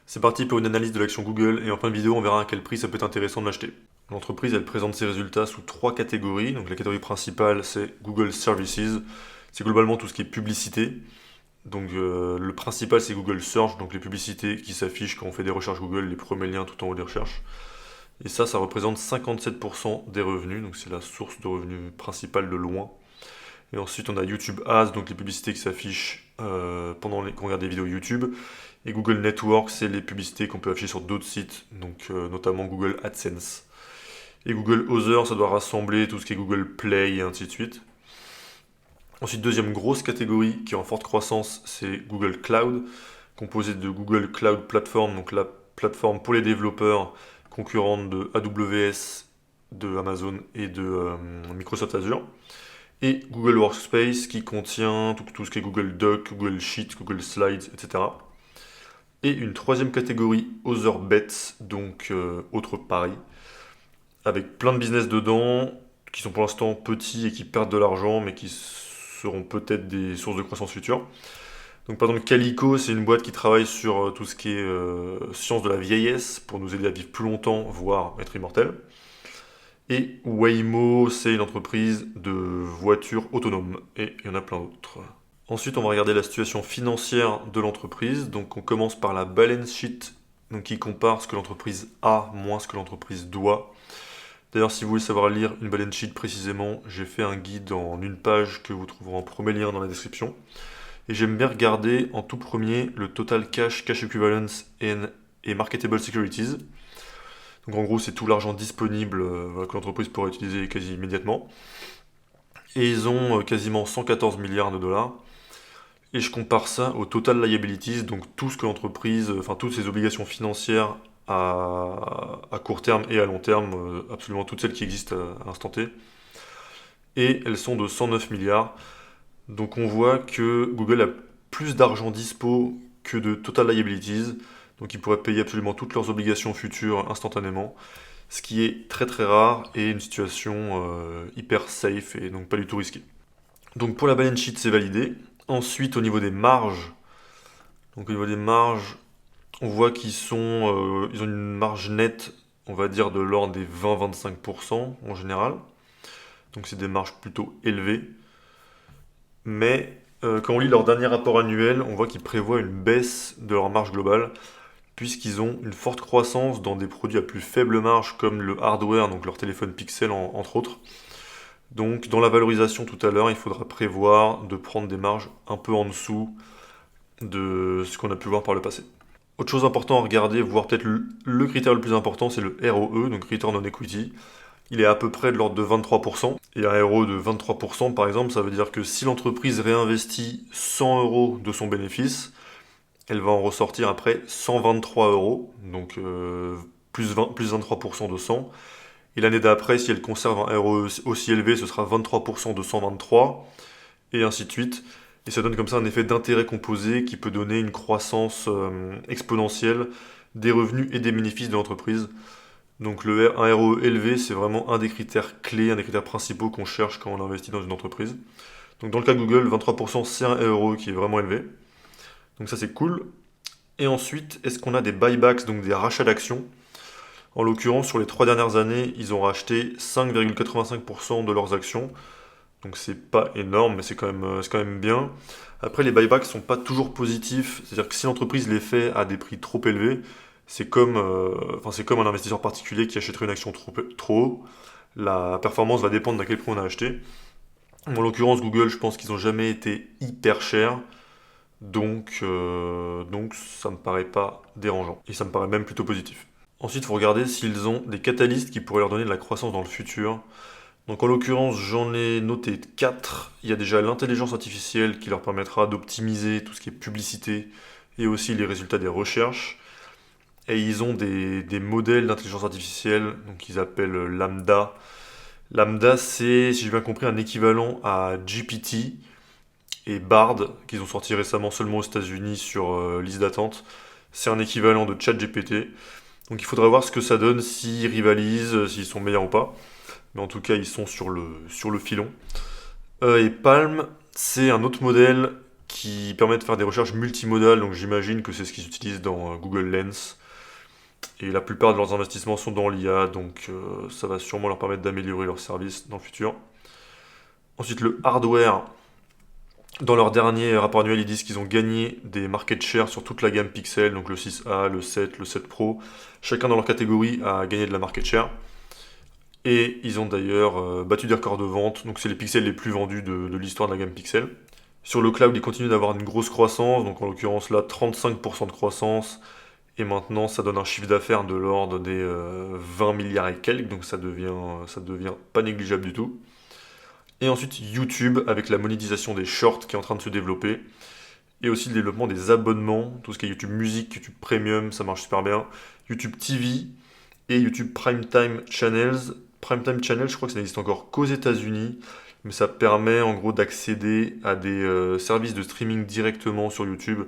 C'est parti pour une analyse de l'action Google et en fin de vidéo on verra à quel prix ça peut être intéressant de l'acheter. L'entreprise elle présente ses résultats sous trois catégories. Donc la catégorie principale c'est Google Services, c'est globalement tout ce qui est publicité. Donc le principal c'est Google Search, donc les publicités qui s'affichent quand on fait des recherches Google, les premiers liens tout en haut des recherches. Et ça représente 57% des revenus, donc c'est la source de revenus principale de loin. Et ensuite, on a YouTube Ads, donc les publicités qui s'affichent quand on regarde des vidéos YouTube. Et Google Network, c'est les publicités qu'on peut afficher sur d'autres sites, donc notamment Google AdSense. Et Google Other, ça doit rassembler tout ce qui est Google Play et ainsi de suite. Ensuite, deuxième grosse catégorie qui est en forte croissance, c'est Google Cloud, composé de Google Cloud Platform, donc la plateforme pour les développeurs concurrente de AWS, de Amazon et de Microsoft Azure. Et Google Workspace qui contient tout ce qui est Google Doc, Google Sheets, Google Slides, etc. Et une troisième catégorie, Other Bets, donc autres paris, avec plein de business dedans, qui sont pour l'instant petits et qui perdent de l'argent, mais qui seront peut-être des sources de croissance future. Donc par exemple Calico, c'est une boîte qui travaille sur tout ce qui est science de la vieillesse, pour nous aider à vivre plus longtemps, voire être immortel. Et Waymo, c'est une entreprise de voitures autonomes. Et il y en a plein d'autres. Ensuite, on va regarder la situation financière de l'entreprise. Donc on commence par la balance sheet, donc qui compare ce que l'entreprise a moins ce que l'entreprise doit. D'ailleurs, si vous voulez savoir lire une balance sheet précisément, j'ai fait un guide en une page que vous trouverez en premier lien dans la description. Et j'aime bien regarder en tout premier le total cash, cash equivalents et marketable securities. Donc en gros, c'est tout l'argent disponible que l'entreprise pourrait utiliser quasi immédiatement. Et ils ont quasiment 114 milliards de dollars. Et je compare ça au total liabilities, donc tout ce que l'entreprise, enfin toutes ses obligations financières à court terme et à long terme, absolument toutes celles qui existent à l'instant T. Et elles sont de 109 milliards. Donc on voit que Google a plus d'argent dispo que de total liabilities. Donc ils pourraient payer absolument toutes leurs obligations futures instantanément. Ce qui est très très rare et une situation hyper safe et donc pas du tout risquée. Donc pour la balance sheet c'est validé. Ensuite au niveau des marges, on voit ils ont une marge nette, on va dire de l'ordre des 20-25% en général. Donc c'est des marges plutôt élevées. Mais quand on lit leur dernier rapport annuel, on voit qu'ils prévoient une baisse de leur marge globale, puisqu'ils ont une forte croissance dans des produits à plus faible marge comme le hardware, donc leur téléphone Pixel entre autres. Donc dans la valorisation tout à l'heure, il faudra prévoir de prendre des marges un peu en dessous de ce qu'on a pu voir par le passé. Autre chose importante à regarder, voire peut-être le critère le plus important, c'est le ROE, donc Return on Equity. Il est à peu près de l'ordre de 23%. Et un ROE de 23%, par exemple, ça veut dire que si l'entreprise réinvestit 100 euros de son bénéfice, elle va en ressortir après 123 euros, donc plus 23% de 100. Et l'année d'après, si elle conserve un ROE aussi élevé, ce sera 23% de 123, et ainsi de suite. Et ça donne comme ça un effet d'intérêt composé qui peut donner une croissance exponentielle des revenus et des bénéfices de l'entreprise. Donc un ROE élevé, c'est vraiment un des critères clés, un des critères principaux qu'on cherche quand on investit dans une entreprise. Donc dans le cas de Google, 23% c'est un ROE qui est vraiment élevé. Donc ça c'est cool. Et ensuite, est-ce qu'on a des buybacks, donc des rachats d'actions? En l'occurrence, sur les 3 dernières années, ils ont racheté 5,85% de leurs actions. Donc c'est pas énorme, mais c'est quand même bien. Après, les buybacks sont pas toujours positifs. C'est-à-dire que si l'entreprise les fait à des prix trop élevés, c'est comme un investisseur particulier qui achèterait une action trop haut. La performance va dépendre d'à quel prix on a acheté. En l'occurrence, Google, je pense qu'ils n'ont jamais été hyper chers. Donc ça me paraît pas dérangeant. Et ça me paraît même plutôt positif. Ensuite, il faut regarder s'ils ont des catalystes qui pourraient leur donner de la croissance dans le futur. Donc en l'occurrence, j'en ai noté 4. Il y a déjà l'intelligence artificielle qui leur permettra d'optimiser tout ce qui est publicité et aussi les résultats des recherches. Et ils ont des modèles d'intelligence artificielle, donc qu'ils appellent Lambda. Lambda, c'est, si j'ai bien compris, un équivalent à GPT et Bard, qu'ils ont sorti récemment seulement aux États-Unis sur liste d'attente. C'est un équivalent de ChatGPT. Donc il faudra voir ce que ça donne, s'ils rivalisent, s'ils sont meilleurs ou pas. Mais en tout cas, ils sont sur le filon. Et Palm, c'est un autre modèle qui permet de faire des recherches multimodales, donc j'imagine que c'est ce qu'ils utilisent dans Google Lens. Et la plupart de leurs investissements sont dans l'IA, donc ça va sûrement leur permettre d'améliorer leurs services dans le futur. Ensuite, le hardware. Dans leur dernier rapport annuel, ils disent qu'ils ont gagné des market share sur toute la gamme Pixel, donc le 6A, le 7, le 7 Pro. Chacun dans leur catégorie a gagné de la market share. Et ils ont d'ailleurs battu des records de vente, donc c'est les pixels les plus vendus de l'histoire de la gamme Pixel. Sur le cloud, ils continuent d'avoir une grosse croissance, donc en l'occurrence là 35% de croissance, et maintenant ça donne un chiffre d'affaires de l'ordre des 20 milliards et quelques, donc ça devient pas négligeable du tout. Et ensuite YouTube avec la monétisation des shorts qui est en train de se développer. Et aussi le développement des abonnements, tout ce qui est YouTube Music, YouTube Premium, ça marche super bien. YouTube TV et YouTube Primetime Channels. Primetime Channels, je crois que ça n'existe encore qu'aux États-Unis, mais ça permet en gros d'accéder à des services de streaming directement sur YouTube,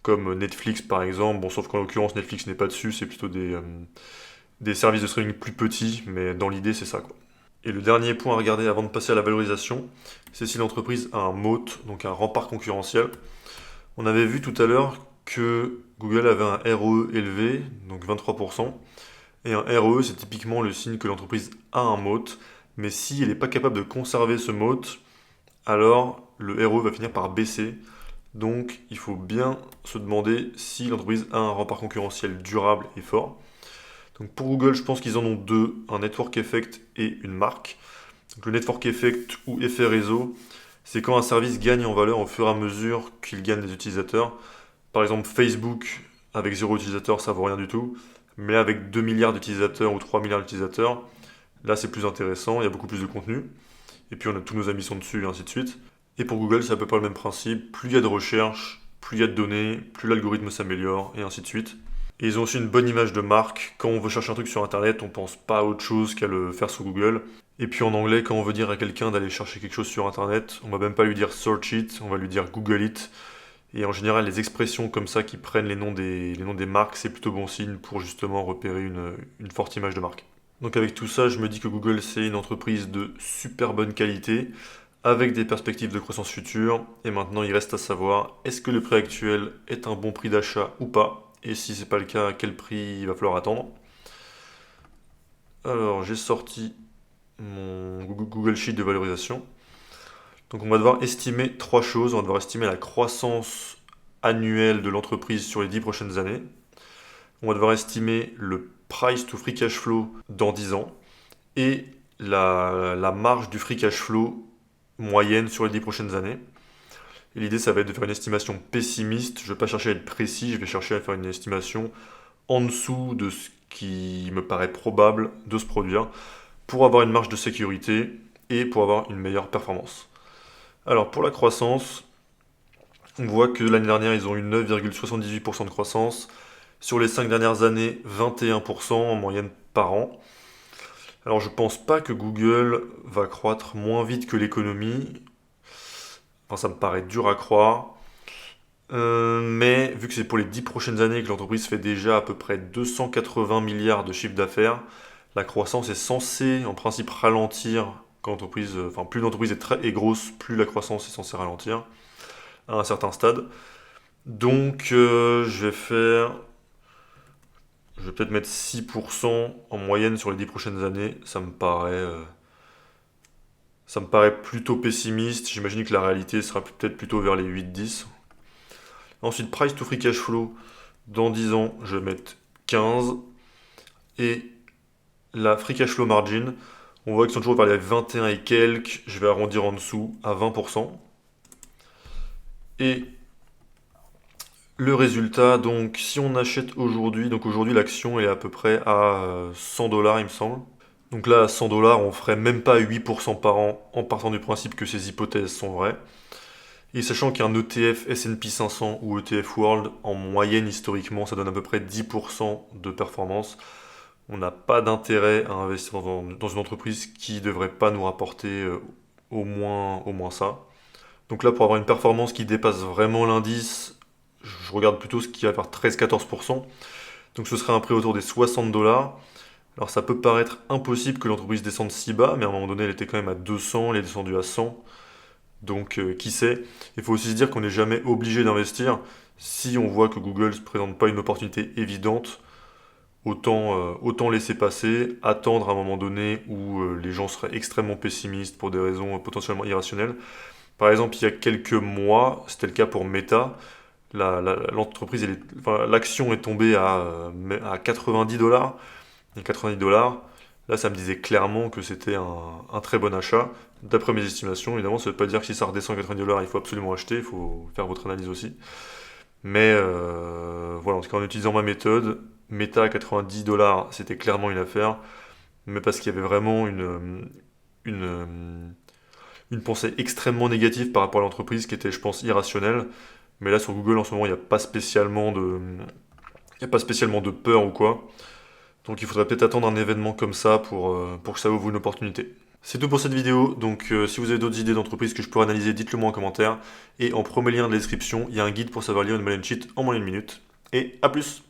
comme Netflix par exemple. Bon, sauf qu'en l'occurrence Netflix n'est pas dessus, c'est plutôt des services de streaming plus petits, mais dans l'idée c'est ça quoi. Et le dernier point à regarder avant de passer à la valorisation, c'est si l'entreprise a un moat, donc un rempart concurrentiel. On avait vu tout à l'heure que Google avait un ROE élevé, donc 23%. Et un ROE, c'est typiquement le signe que l'entreprise a un moat. Mais si elle n'est pas capable de conserver ce moat, alors le ROE va finir par baisser. Donc il faut bien se demander si l'entreprise a un rempart concurrentiel durable et fort. Donc pour Google, je pense qu'ils en ont deux, un network effect et une marque. Donc le network effect ou effet réseau, c'est quand un service gagne en valeur au fur et à mesure qu'il gagne des utilisateurs. Par exemple, Facebook, avec 0 utilisateur, ça vaut rien du tout. Mais là, avec 2 milliards d'utilisateurs ou 3 milliards d'utilisateurs, là c'est plus intéressant, il y a beaucoup plus de contenu. Et puis on a tous nos amis sont dessus et ainsi de suite. Et pour Google, c'est à peu près le même principe. Plus il y a de recherche, plus il y a de données, plus l'algorithme s'améliore et ainsi de suite. Et ils ont aussi une bonne image de marque. Quand on veut chercher un truc sur Internet, on pense pas à autre chose qu'à le faire sur Google. Et puis en anglais, quand on veut dire à quelqu'un d'aller chercher quelque chose sur Internet, on va même pas lui dire search it, on va lui dire Google it. Et en général, les expressions comme ça qui prennent les noms des marques, c'est plutôt bon signe pour justement repérer une forte image de marque. Donc avec tout ça, je me dis que Google, c'est une entreprise de super bonne qualité, avec des perspectives de croissance future. Et maintenant, il reste à savoir, est-ce que le prix actuel est un bon prix d'achat ou pas? Et si c'est pas le cas, à quel prix il va falloir attendre? Alors, j'ai sorti mon Google Sheet de valorisation. Donc on va devoir estimer trois choses. On va devoir estimer la croissance annuelle de l'entreprise sur les 10 prochaines années. On va devoir estimer le price to free cash flow dans 10 ans. Et la marge du free cash flow moyenne sur les 10 prochaines années. Et l'idée, ça va être de faire une estimation pessimiste. Je ne vais pas chercher à être précis, je vais chercher à faire une estimation en dessous de ce qui me paraît probable de se produire pour avoir une marge de sécurité et pour avoir une meilleure performance. Alors pour la croissance, on voit que l'année dernière, ils ont eu 9,78% de croissance. Sur les 5 dernières années, 21% en moyenne par an. Alors je pense pas que Google va croître moins vite que l'économie. Enfin, ça me paraît dur à croire. Mais vu que c'est pour les 10 prochaines années que l'entreprise fait déjà à peu près 280 milliards de chiffre d'affaires, la croissance est censée en principe ralentir quand l'entreprise, enfin plus l'entreprise est grosse, plus la croissance est censée ralentir à un certain stade. Donc je vais peut-être mettre 6% en moyenne sur les 10 prochaines années. Ça me paraît plutôt pessimiste. J'imagine que la réalité sera peut-être plutôt vers les 8-10. Ensuite, price to free cash flow, dans 10 ans, je vais mettre 15. Et la free cash flow margin, on voit qu'ils sont toujours vers les 21 et quelques. Je vais arrondir en dessous à 20%. Et le résultat, donc si on achète aujourd'hui, donc aujourd'hui l'action est à peu près à 100 dollars il me semble. Donc là à 100 dollars on ferait même pas 8% par an en partant du principe que ces hypothèses sont vraies. Et sachant qu'un ETF S&P 500 ou ETF World en moyenne historiquement ça donne à peu près 10% de performance, on n'a pas d'intérêt à investir dans une entreprise qui ne devrait pas nous rapporter au moins ça. Donc là pour avoir une performance qui dépasse vraiment l'indice, je regarde plutôt ce qui va faire 13-14%. Donc ce serait un prix autour des 60 dollars. Alors ça peut paraître impossible que l'entreprise descende si bas, mais à un moment donné elle était quand même à 200, elle est descendue à 100. Donc qui sait? Il faut aussi se dire qu'on n'est jamais obligé d'investir. Si on voit que Google ne se présente pas une opportunité évidente, autant laisser passer, attendre à un moment donné où les gens seraient extrêmement pessimistes pour des raisons potentiellement irrationnelles. Par exemple, il y a quelques mois, c'était le cas pour Meta, l'entreprise, enfin, l'action est tombée à 90 dollars. Et 90 dollars, là, ça me disait clairement que c'était un très bon achat. D'après mes estimations, évidemment, ça ne veut pas dire que si ça redescend à 90 dollars, il faut absolument acheter, il faut faire votre analyse aussi. Mais voilà, en tout cas, en utilisant ma méthode, Meta à 90 dollars, c'était clairement une affaire, mais parce qu'il y avait vraiment une, une pensée extrêmement négative par rapport à l'entreprise qui était, je pense, irrationnelle. Mais là, sur Google, en ce moment, il y a pas spécialement de peur ou quoi. Donc il faudrait peut-être attendre un événement comme ça pour que ça ouvre une opportunité. C'est tout pour cette vidéo, donc si vous avez d'autres idées d'entreprise que je pourrais analyser, dites-le moi en commentaire. Et en premier lien de la description, il y a un guide pour savoir lire une balance sheet en moins d'une minute. Et à plus!